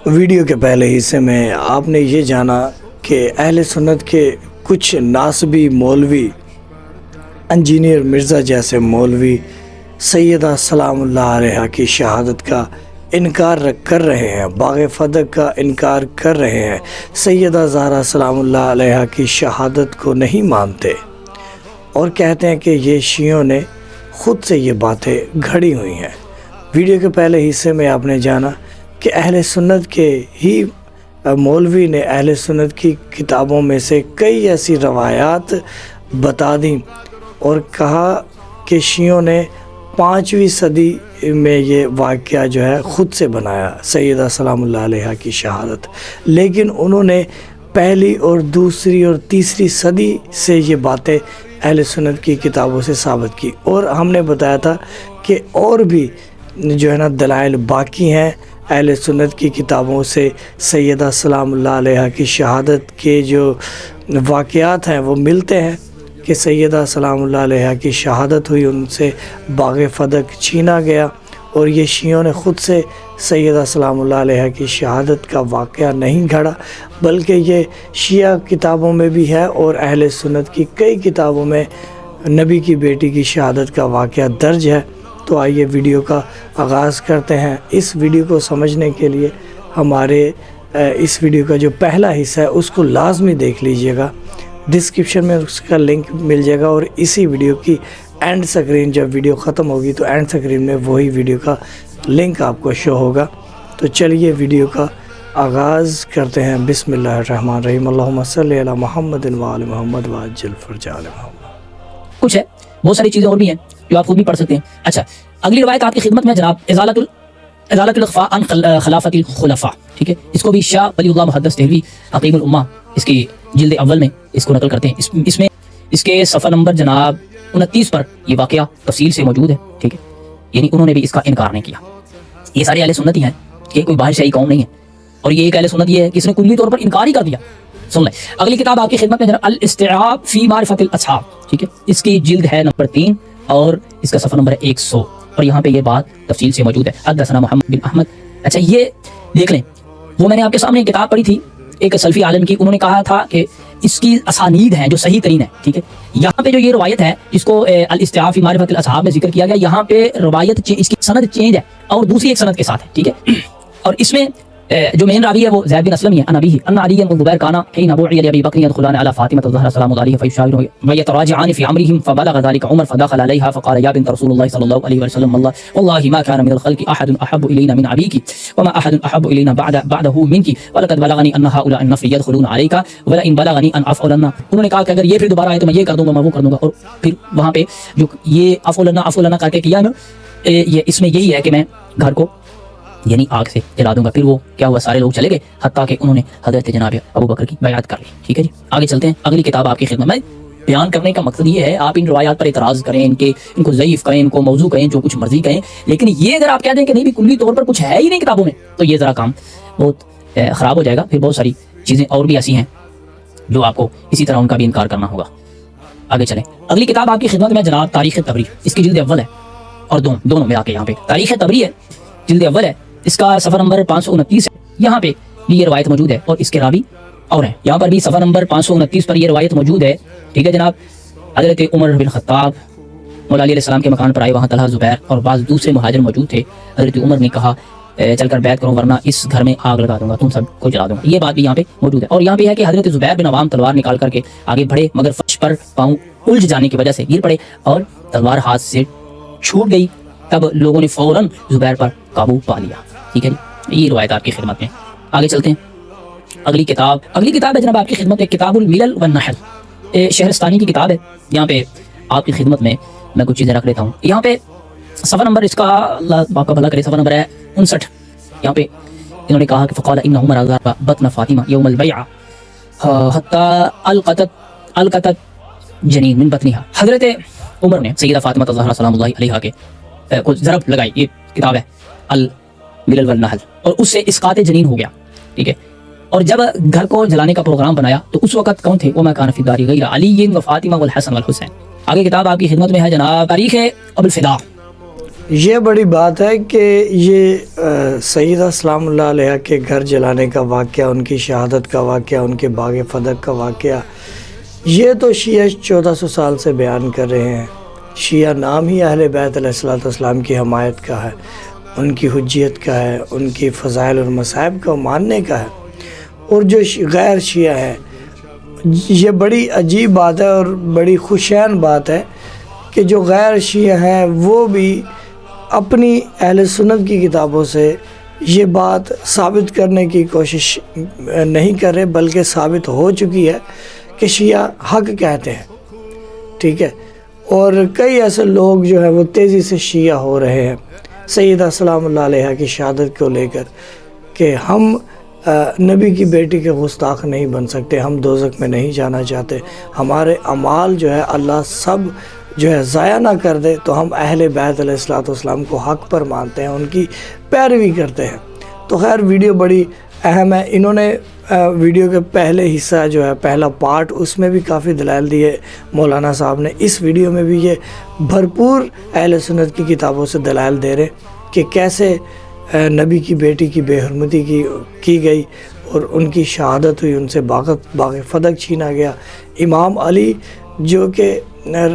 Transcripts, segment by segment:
Video کے پہلے حصے میں آپ نے یہ جانا کہ اہل سنت کے کچھ ناسبی مولوی انجینئر مرزا جیسے مولوی سیدہ سلام اللہ علیہا کی شہادت کا انکار کر رہے ہیں، باغ فدق کا انکار کر رہے ہیں، سیدہ زہرا سلام اللہ علیہا کی شہادت کو نہیں مانتے اور کہتے ہیں کہ یہ شیعوں نے خود سے یہ باتیں گھڑی ہوئی ہیں۔ ویڈیو کے پہلے حصے میں آپ نے جانا کہ اہل سنت کے ہی مولوی نے اہل سنت کی کتابوں میں سے کئی ایسی روایات بتا دیں اور کہا کہ شیعوں نے 5ویں صدی میں یہ واقعہ جو ہے خود سے بنایا، سیدہ سلام اللہ علیہا کی شہادت، لیکن انہوں نے پہلی اور دوسری اور تیسری صدی سے یہ باتیں اہل سنت کی کتابوں سے ثابت کی، اور ہم نے بتایا تھا کہ اور بھی جو ہے نا دلائل باقی ہیں اہل سنت کی کتابوں سے سیدہ سلام اللہ علیہا کی شہادت کے جو واقعات ہیں وہ ملتے ہیں کہ سیدہ سلام اللہ علیہا کی شہادت ہوئی، ان سے باغ فدق چھینا گیا، اور یہ شیعوں نے خود سے سیدہ سلام اللہ علیہا کی شہادت کا واقعہ نہیں گھڑا، بلکہ یہ شیعہ کتابوں میں بھی ہے اور اہل سنت کی کئی کتابوں میں نبی کی بیٹی کی شہادت کا واقعہ درج ہے۔ تو آئیے ویڈیو کا آغاز کرتے ہیں۔ اس ویڈیو کو سمجھنے کے لیے ہمارے اس ویڈیو کا جو پہلا حصہ ہے اس کو لازمی دیکھ لیجئے گا، ڈسکرپشن میں اس کا لنک مل جائے گا، اور اسی ویڈیو کی اینڈ سکرین جب ویڈیو ختم ہوگی تو اینڈ سکرین میں وہی ویڈیو کا لنک آپ کو شو ہوگا۔ تو چلیے ویڈیو کا آغاز کرتے ہیں۔ بسم اللہ الرحمن الرحیم، اللہم صلی علی محمد وآل محمد وعجل فرج آل محمد۔ کچھ ہے، بہت ساری چیزیں اور بھی ہیں جو آپ خود بھی پڑھ سکتے ہیں۔ اچھا، اگلی روایت آپ کی خدمت میں جناب ازالت الاخفاء عن خلافت الخلفاء، ٹھیک ہے، اس کو بھی شاہ ولی اللہ محدث دہلوی حکیم الامہ اس کی جلد اول میں اس کو نقل کرتے ہیں۔ اس میں اس کے صفحہ نمبر جناب 29 پر یہ واقعہ تفصیل سے موجود ہے، ٹھیک ہے، یعنی انہوں نے بھی اس کا انکار نہیں کیا۔ یہ سارے اہل سنت ہی ہیں، یہ کوئی باہر شاہی قوم نہیں ہے، اور یہ ایک اہل سنت یہ ہے کہ اس نے کلی طور پر انکار ہی کر دیا۔ سن لیں، اگلی کتاب آپ کی خدمت میں جناب الاستیعاب فی معرفت الاصحاب، ٹھیک ہے، اس کی جلد ہے نمبر 3 اور اس کا صفحہ نمبر 100، اور یہاں پہ یہ بات تفصیل سے موجود ہے۔ حدثنا محمد بن احمد۔ اچھا، یہ دیکھ لیں، وہ میں نے آپ کے سامنے کتاب پڑھی تھی ایک سلفی عالم کی، انہوں نے کہا تھا کہ اس کی اسانید ہیں جو صحیح ترین ہے، ٹھیک ہے۔ یہاں پہ جو یہ روایت ہے جس کو الاستیعاب فی معرفت الاصحاب میں ذکر کیا گیا، یہاں پہ روایت اس کی سند چینج ہے اور دوسری ایک سند کے ساتھ ہے، ٹھیک ہے، اور اس میں جو مین راوی ہے وہ زید بن اسلم ہے، ان ابیہ ان علی بن زبیر کانا حين ابوعي لابي بكر يدخلان على فاطمه الزهراء سلام الله عليها فيشاورون ويتراجعان في امرهم، فبلغ ذلك عمر فدخل عليها فقال يا بنت رسول الله صلى الله عليه وسلم والله ما كان من الخلق احد احب الينا من ابيك وما احد احب الينا بعده منك ولقد بلغني ان هؤلاء النفر يدخلون عليك ولئن بلغني ان افعلن، انہوں نے کہا کہ اگر یہ پھر دوبارہ آئے تو میں یہ کر دوں گا، میں وہ کر دوں گا، اور پھر وہاں پہ جو یہ افعلن کر کے کیا نا، یہ اس میں یہی ہے کہ میں گھر کو یعنی آگ سے جلا دوں گا۔ پھر وہ کیا ہوا، سارے لوگ چلے گئے حتیٰ کہ انہوں نے حضرت جناب ابو بکر کی بیعت کر لی، ٹھیک ہے جی۔ آگے چلتے ہیں، اگلی کتاب آپ کی خدمت میں بیان کرنے کا مقصد یہ ہے، آپ ان روایات پر اعتراض کریں، ان کو ضعیف کہیں، ان کو موضوع کہیں، جو کچھ مرضی کہیں، لیکن یہ اگر آپ کہہ دیں کہ نہیں بھی کلی طور پر کچھ ہے ہی نہیں کتابوں میں، تو یہ ذرا کام بہت خراب ہو جائے گا۔ پھر بہت ساری چیزیں اور بھی ایسی ہیں جو آپ کو اسی طرح ان کا بھی انکار کرنا ہوگا۔ آگے چلیں، اگلی کتاب آپ کی خدمت میں جناب تاریخ طبری، اس کی جلد اول ہے اور دونوں میں آ کے یہاں پہ تاریخ طبری ہے، جلد اول ہے، اس کا صفحہ نمبر 529 ہے، یہاں پہ بھی یہ روایت موجود ہے اور اس کے راوی اور ہیں، یہاں پر بھی صفحہ نمبر 529 پر یہ روایت موجود ہے، ٹھیک ہے جناب۔ حضرت عمر بن خطاب مولا علیہ السلام کے مکان پر آئے، وہاں طلحہ، زبیر اور بعض دوسرے مہاجر موجود تھے۔ حضرت عمر نے کہا چل کر بیعت کرو ورنہ اس گھر میں آگ لگا دوں گا، تم سب کو جلا دوں گا، یہ بات بھی یہاں پہ موجود ہے۔ اور یہاں پہ ہے کہ حضرت زبیر بن عوام تلوار نکال کر کے آگے بڑھے، مگر فرش پر پاؤں الجھ جانے کی وجہ سے گر پڑے اور تلوار ہاتھ سے چھوٹ گئی، تب لوگوں نے فوراً زبیر پر قابو پا لیا، ٹھیک ہے جی۔ یہ روایت آپ کی خدمت میں۔ آگے چلتے ہیں، اگلی کتاب ہے جناب آپ کی خدمت میں کتاب الملل والنحل، شہرستانی کی کتاب ہے، یہاں پہ آپ کی خدمت میں میں کچھ چیزیں رکھ لیتا ہوں۔ یہاں پہ صفحہ نمبر اس کا اللہ آپ کا بھلا کرے، صفحہ نمبر ہے 59، یہاں پہ انہوں نے کہا کہ فقال ان عمر ضرب بطن فاطمہ یوم البیعہ حتی القطت جنین من بطنها، حضرت عمر نے سیدہ فاطمہ الزہرا سلام اللہ علیہا کے کو ضرب لگائی، یہ کتاب ہے الملل والنحل، اور اس سے اسقاط جنین ہو گیا، ٹھیک ہے، اور جب گھر کو جلانے کا پروگرام بنایا تو اس وقت کون تھے؟ وما کان فی الدار غیر علی و فاطمہ والحسن والحسین. آگے کتاب آپ کی خدمت میں ہے جناب تاریخ ابو الفدا. یہ بڑی بات ہے کہ یہ سیدہ سلام اللہ علیہ کے گھر جلانے کا واقعہ، ان کی شہادت کا واقعہ، ان کے باغ فدق کا واقعہ، یہ تو شیعہ 1400 سال سے بیان کر رہے ہیں. شیعہ نام ہی اہل بیت علیہ الصلوۃ والسلام کی حمایت کا ہے، ان کی حجیت کا ہے، ان کی فضائل اور مصائب کو ماننے کا ہے. اور جو غیر شیعہ ہے، یہ بڑی عجیب بات ہے اور بڑی خوشین بات ہے کہ جو غیر شیعہ ہیں وہ بھی اپنی اہل سنت کی کتابوں سے یہ بات ثابت کرنے کی کوشش نہیں کر رہے، بلکہ ثابت ہو چکی ہے کہ شیعہ حق کہتے ہیں. ٹھیک ہے، اور کئی ایسے لوگ جو ہیں وہ تیزی سے شیعہ ہو رہے ہیں سیدہ سلام اللہ علیہ کی شہادت کو لے کر کہ ہم نبی کی بیٹی کے گستاخ نہیں بن سکتے، ہم دوزخ میں نہیں جانا چاہتے، ہمارے اعمال جو ہے اللہ سب جو ہے ضائع نہ کر دے، تو ہم اہل بیت علیہ الصلوۃ والسلام کو حق پر مانتے ہیں، ان کی پیروی کرتے ہیں. تو خیر ویڈیو بڑی اہم ہے. انہوں نے ویڈیو کے پہلے حصہ جو ہے، پہلا پارٹ، اس میں بھی کافی دلائل دیے مولانا صاحب نے. اس ویڈیو میں بھی یہ بھرپور اہل سنت کی کتابوں سے دلائل دے رہے کہ کیسے نبی کی بیٹی کی بے حرمتی کی گئی اور ان کی شہادت ہوئی، ان سے باغ فدق چھینا گیا. امام علی جو کہ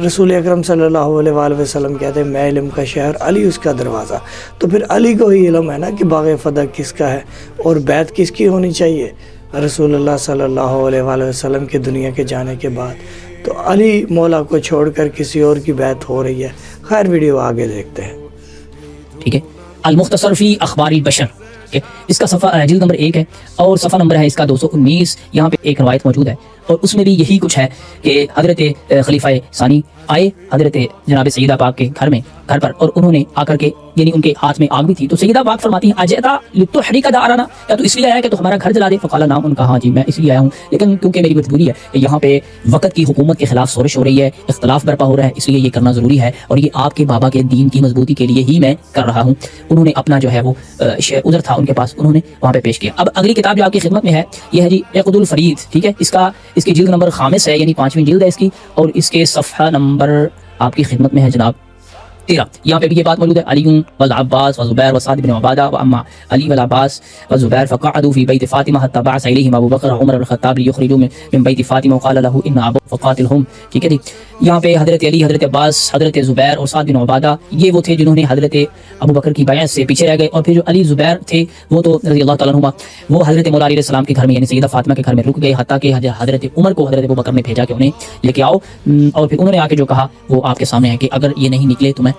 رسول اکرم صلی اللہ علیہ وآلہ وسلم کہتے ہیں میں علم کا شہر، علی اس کا دروازہ. تو پھر علی کو ہی علم ہے نا کہ باغ فدق کس کا ہے اور بیعت کس کی ہونی چاہیے رسول اللہ صلی اللہ علیہ وآلہ وسلم کے دنیا کے جانے کے بعد. تو علی مولا کو چھوڑ کر کسی اور کی بیعت ہو رہی ہے. خیر ویڈیو آگے دیکھتے ہیں. ٹھیک ہے، المختصر فی اخبار البشر، اس کا صفحہ جلد نمبر 1 ہے اور صفحہ نمبر ہے اس کا 219. یہاں پہ ایک روایت موجود ہے اور اس میں بھی یہی کچھ ہے کہ حضرت خلیفہ ثانی آئے حضرت جناب سیدہ پاک کے گھر پر، اور انہوں نے آ کر کے، یعنی ان کے ہاتھ میں آگ بھی تھی، تو سیدہ پاک فرماتی ہیں اجئتا لتحرق دارنا، کیا تو اس لیے آیا کہ تو ہمارا گھر جلا دے؟ فقال نعم، ان کا ہاں جی میں اس لیے آیا ہوں، لیکن کیونکہ میری مجبوری ہے کہ یہاں پہ وقت کی حکومت کے خلاف سورش ہو رہی ہے، اختلاف برپا ہو رہا ہے، اس لیے یہ کرنا ضروری ہے اور یہ آپ کے بابا کے دین کی مضبوطی کے لیے ہی میں کر رہا ہوں. انہوں نے اپنا جو ہے وہ عذر تھا ان کے پاس، انہوں نے وہاں پہ پیش کیا. اب اگلی کتاب جو آپ کی خدمت میں ہے یہ ہے جی عقد الفرید. ٹھیک ہے، اس کی جلد نمبر 5 ہے، یعنی 5ویں جلد ہے اس کی، اور اس کے صفحہ نمبر آپ کی خدمت میں ہے جناب 13. یہاں پہ بھی یہ بات موجود ہے علی والعباس وزبیر وسعد بن عبادہ واما علی والعباس وزبیر فقعدوا في بيت فاطمه حتى بعث اليهم ابو بکر عمر بن الخطاب ليخرجوا من بيت فاطمه وقال له ان ابو فقاتلهم. ٹھیک ہے جی، یہاں پہ حضرت علی، حضرت عباس، حضرت زبیر اور سعد بن عبادہ یہ وہ تھے جنہوں نے حضرت ابو بکر کی بیعت سے پیچھے رہ گئے، اور پھر جو علی زبیر تھے وہ تو رضی اللہ تعالیٰ عنہما وہ حضرت مولا علیہ السلام کے گھر میں یعنی سیدہ فاطمہ کے گھر میں رک گئے، حتیٰ کہ حضرت عمر کو حضرت ابو بکر نے بھیجا کہ انہیں لے کے آؤ، اور پھر انہوں نے آ کے جو کہا وہ آپ کے سامنے ہے کہ اگر یہ نہیں نکلے تو میں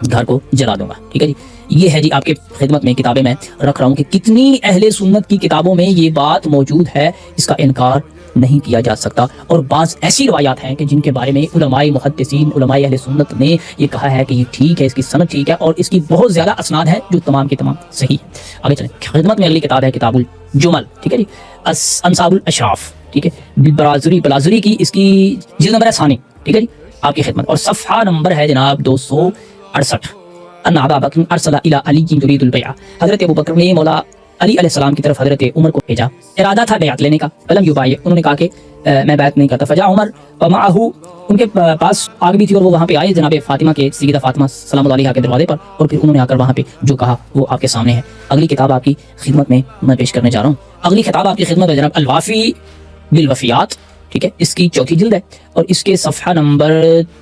گھر کو جلا دوں گا. ٹھیک ہے جی، یہ ہے جی آپ کے خدمت میں کتابیں میں رکھ رہا ہوں کہ کتنی اہل سنت کی کتابوں میں یہ بات موجود ہے، اس کا انکار نہیں کیا جا سکتا. اور بعض ایسی روایات ہیں کہ جن کے بارے میں علماء محدثین، علماء اہل سنت نے یہ کہا ہے کہ یہ ٹھیک ہے، اس کی سند ٹھیک ہے، اور اس کی بہت زیادہ اسناد ہیں جو تمام کے تمام صحیح. آگے چلیں، خدمت میں اگلی کتاب ہے کتاب الجمل. ٹھیک ہے جی، انصاب الاشراف. ٹھیک ہے، بلازری کی اس کی جلد نمبر ہے ثانی. ٹھیک ہے جی آپ کی خدمت، اور صفحہ نمبر ہے جناب 268. ان ابا بکر ارسل الى علی یرید البیع، حضرت ابو بکر نے مولا علی علیہ السلام کی طرف حضرت عمر کو بھیجا، ارادہ تھا بیعت لینے کا. فلم یبایع، انہوں نے کہا کہ میں بیعت نہیں کرتا. فجاء عمر ومعه، ان کے پاس آگ بھی تھی اور وہ وہاں پہ آئے جناب فاطمہ کے، سیدہ فاطمہ سلام اللہ علیہا کے دروازے پر، اور پھر انہوں نے آ کر وہاں پہ جو کہا وہ آپ کے سامنے ہے. اگلی کتاب آپ کی خدمت میں پیش کرنے جا رہا ہوں. اگلی کتاب آپ کی خدمت ہے جناب الوافی بالوفیات. ٹھیک ہے، اس کی 4تھی جلد ہے اور اس کے صفحہ نمبر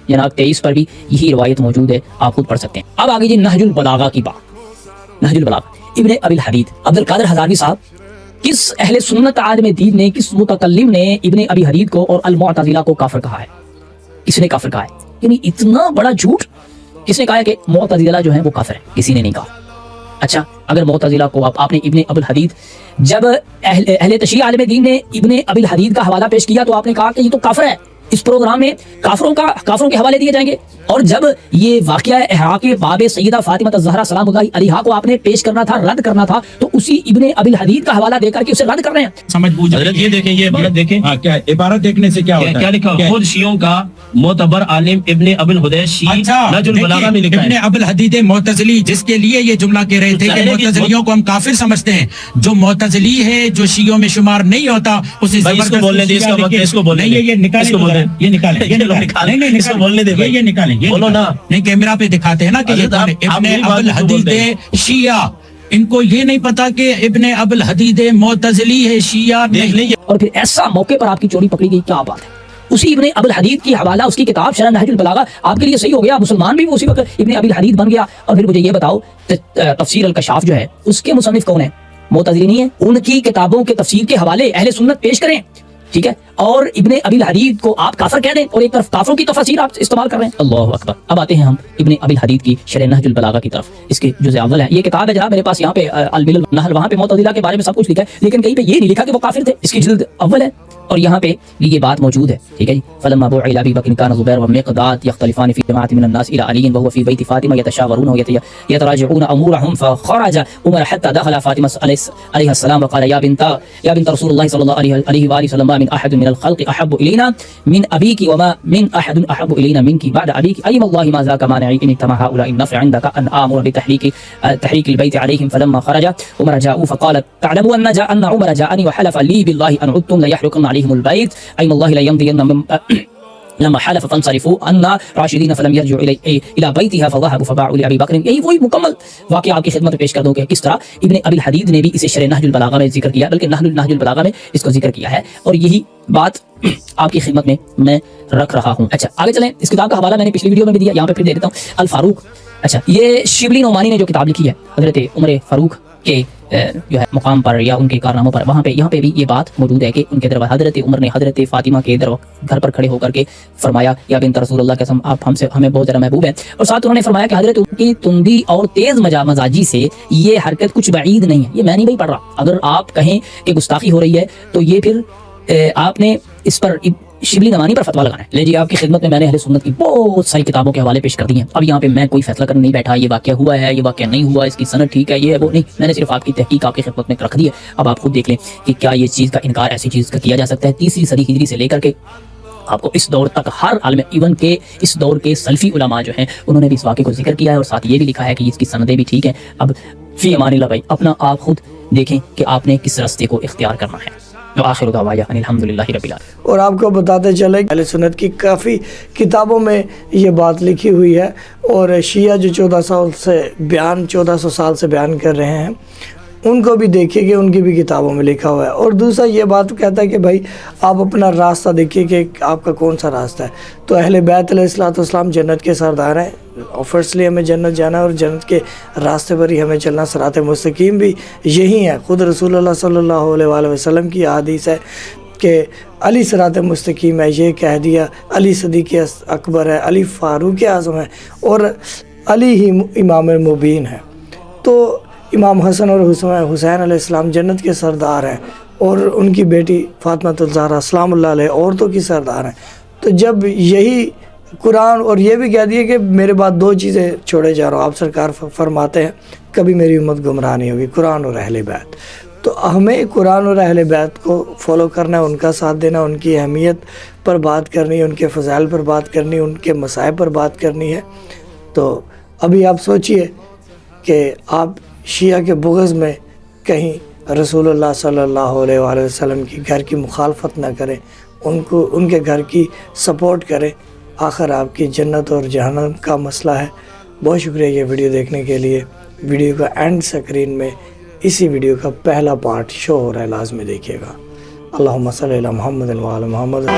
جناب 23 پر بھی یہی روایت موجود ہے، آپ خود پڑھ سکتے ہیں. اب آگے جی نہج البلاغہ کی بات. نہج البلاغہ ابن ابی الحدید عبد القادر ہزاروی صاحب، کس اہل سنت عالم دین نے، کس متکلم نے ابن ابی حدید کو اور المعتزلہ کو کافر کہا ہے؟ کس نے کافر کہا ہے؟ یعنی اتنا بڑا جھوٹ. کس نے کہا ہے کہ معتزلہ جو ہیں وہ کافر ہیں؟ کسی نے نہیں کہا. اچھا، اگر معتزلہ کو آپ نے ابن ابی الحدید، جب اہل تشیع عالم دین نے ابن ابی الحدید کا حوالہ پیش کیا تو آپ نے کہا کہ یہ تو کافر ہے، اس پروگرام میں کافروں کے حوالے دیے جائیں گے. اور جب یہ واقعہ احراق باب سیدہ فاطمہ الزہرا سلام اللہ علیہا کو آپ نے پیش کرنا تھا، رد کرنا تھا، تو اسی ابن ابی الحدید کا حوالہ دے کر کے اسے رد کر رہے ہیں. سمجھ بوجھ حضرت یہ دیکھیں، یہ عبارت دیکھیں، کیا عبارت دیکھنے سے کیا ہوتا ہے؟ کیا لکھا ہے؟ خود شیعوں کا معتبر عالم ابن ابی الحدیث شیعی نہج البلاغہ میں لکھا ابن ہے. ابی الحدید معتزلی، جس کے لیے یہ جملہ کہہ رہے تھے کہ معتزلیوں کو ہم کافر سمجھتے ہیں. جو معتزلی ہے، جو شیعوں میں شمار نہیں ہوتا، اسے بھائی اس کو بولنے دیں، اس کا وقت ہے، اس کو بولنے دیں. یہ نکالیں، اس کو بولنے دیں. یہ نکالیں، یہ نکالیں، نہیں اس کو بولنے دیں بھائی. یہ نکالیں، بولو نا. نہیں کیمرہ پہ دکھاتے ہیں نا کہ یہ حضرت آپ ابن میری ابی بات کو الحدید بولتے ہیں. شیعہ. ان کو یہ نہیں پتا کہ ابن ابی الحدید معتزلی ہے، شیعہ دیکھ نہیں. لیں. اور پھر ایسا موقع پر آپ کی چوری پکڑی گئی، کیا بات ہے. اسی ابن ابی الحدید کی حوالہ، اس کی کتاب شرح نہج البلاغہ آپ کے لیے صحیح ہو گیا، مسلمان بھی اسی وقت ابن ابی الحدید بن گیا. اور پھر مجھے یہ بتاؤ، تفسیر الکشاف جو ہے اس کے مصنف کون ہے؟ معتزلی نہیں ہے. ان کی کتابوں کے تفسیر کے حوالے اہل سنت پیش کریں، ٹھیک ہے، اور ابن ابی الحدید کو آپ کافر کہہ دیں، اور ایک طرف کافروں کی تفاسیر آپ استعمال کر رہے ہیں. اللہ اکبر. اب آتے ہیں ہم ابن ابی الحدید کی شرح نہج البلاغہ کی طرف. اس کے جزء اول ہے، یہ کتاب ہے جناب میرے پاس یہاں پہ الملل والنحل، وہاں پہ معتزلہ کے بارے میں سب کچھ لکھا ہے، لیکن کہیں پہ یہ نہیں لکھا کہ وہ کافر تھے. اس کی جلد اول ہے اور یہاں پہ یہ بات موجود ہے، ٹھیک ہے جی. فلما بعث الى ابي بكر كان زبير ومقداد يختلفان في جماعه من الناس الى علي وهو في بيت فاطمه يتشاورون ويتراجعون امورهم، فخرج عمر حتى دخل فاطمه عليها السلام وقال يا بنت رسول الله صلى الله عليه واله وسلم ما من احد من الخلق احب الينا من ابيك وما من احد احب الينا منك بعد ابيك، ايم الله ما ذاك مانعي ان اجتمع هؤلاء النفر عندك ان امر بتحريك البيت عليهم. فلما خرج عمر جاءوا فقال تعلموا ان عمر جاءني وحلف لي بالله ان عدتم ليحرقن عليهم البيت، ايم الله لا يمضين لما حلف فانصرفوا ان راشدین فلم يرجعوا الى بيتها فذهبوا فباعوا لابي بکر. یہی وہی مکمل واقعہ آپ کی خدمت میں پیش کر دوں کہ کس طرح ابن ابی الحدید نے بھی اسے شرح نہج البلاغہ میں ذکر کیا، بلکہ نہج البلاغہ میں اس کو ذکر کیا ہے، اور یہی بات آپ کی خدمت میں رکھ رہا ہوں. اچھا آگے چلیں. اس کتاب کا حوالہ میں نے پچھلی ویڈیو میں بھی دیا، یہاں پہ پھر دے دیتا ہوں. الفاروق. اچھا یہ شبلی نعمانی نے جو کتاب لکھی ہے حضرت عمر فاروق کے جو ہے مقام پر یا ان کے کارناموں پر، وہاں پہ یہاں پہ بھی یہ بات موجود ہے کہ ان کے دروازے حضرت عمر نے حضرت فاطمہ کے گھر پر کھڑے ہو کر کے فرمایا یا بنت رسول اللہ قسم آپ ہمیں بہت زیادہ محبوب ہیں. اور ساتھ انہوں نے فرمایا کہ حضرت ان کی تندی اور تیز مزاجی سے یہ حرکت کچھ بعید نہیں ہے. یہ میں نہیں بھائی پڑھ رہا، اگر آپ کہیں کہ گستاخی ہو رہی ہے تو یہ پھر آپ نے اس پر شبلی نعمانی پر فتویٰ لگانا ہے. لے جی آپ کی خدمت میں نے اہل سنت کی بہت ساری کتابوں کے حوالے پیش کر دی ہیں. اب یہاں پہ میں کوئی فیصلہ کرنے نہیں بیٹھا، یہ واقعہ ہوا ہے، یہ واقعہ نہیں ہوا، اس کی سند ٹھیک ہے، یہ ہے وہ نہیں. میں نے صرف آپ کی تحقیق آپ کی خدمت میں رکھ دی ہے. اب آپ خود دیکھ لیں کہ کیا یہ چیز کا انکار ایسی چیز کا کیا جا سکتا ہے. 3 صدی ہجری سے لے کر کے آپ کو اس دور تک ہر عالم، ایون کہ اس دور کے سلفی علماء جو ہیں انہوں نے بھی اس واقعے کو ذکر کیا ہے، اور ساتھ یہ بھی لکھا ہے کہ اس کی سندیں بھی ٹھیک ہیں. اب فی امان اللہ بھائی، اپنا آپ خود دیکھیں کہ آپ نے کس راستے کو اختیار کرنا ہے. وآخر دعوانا ان الحمدللہ رب العالمین. اور آپ کو بتاتے چلے اہل سنت کی کافی کتابوں میں یہ بات لکھی ہوئی ہے، اور شیعہ جو 1400 سال سے بیان کر رہے ہیں ان کو بھی دیکھیے کہ ان کی بھی کتابوں میں لکھا ہوا ہے. اور دوسرا یہ بات کہتا ہے کہ بھائی آپ اپنا راستہ دیکھیے کہ آپ کا کون سا راستہ ہے. تو اہل بیت علیہ الصلوۃ والسلام جنت کے سردار ہیں، اور فرسٹلی ہمیں جنت جانا ہے، اور جنت کے راستے پر ہی ہمیں چلنا. صراط مستقیم بھی یہی ہے. خود رسول اللہ صلی اللہ علیہ وآلہ وسلم کی حدیث ہے کہ علی صراط مستقیم ہے، یہ کہہ دیا. علی صدیق اکبر ہے، علی فاروق اعظم ہے، اور علی ہی امام مبین ہے. تو امام حسن اور حسین علیہ السلام جنت کے سردار ہیں، اور ان کی بیٹی فاطمہ الزہرا سلام اللہ علیہ عورتوں کی سردار ہیں. تو جب یہی قرآن اور یہ بھی کہہ دیا کہ میرے بعد 2 چیزیں چھوڑے جا رہا ہوں، آپ سرکار فرماتے ہیں کبھی میری امت گمراہ نہیں ہوگی، قرآن اور اہل بیت. تو ہمیں قرآن اور اہل بیت کو فالو کرنا ہے، ان کا ساتھ دینا، ان کی اہمیت پر بات کرنی ہے، ان کے فضائل پر بات کرنی ہے، ان کے مسائل پر بات کرنی ہے. تو ابھی آپ سوچئے کہ آپ شیعہ کے بغض میں کہیں رسول اللہ صلی اللہ علیہ وآلہ وسلم کی گھر کی مخالفت نہ کریں، ان کے گھر کی سپورٹ کریں. آخر آپ کی جنت اور جہنم کا مسئلہ ہے. بہت شکریہ یہ ویڈیو دیکھنے کے لیے. ویڈیو کا اینڈ سکرین میں اسی ویڈیو کا پہلا پارٹ شو ہو رہا ہے، لازمی دیکھیے گا. اللہم صلی علی محمد و علی محمد.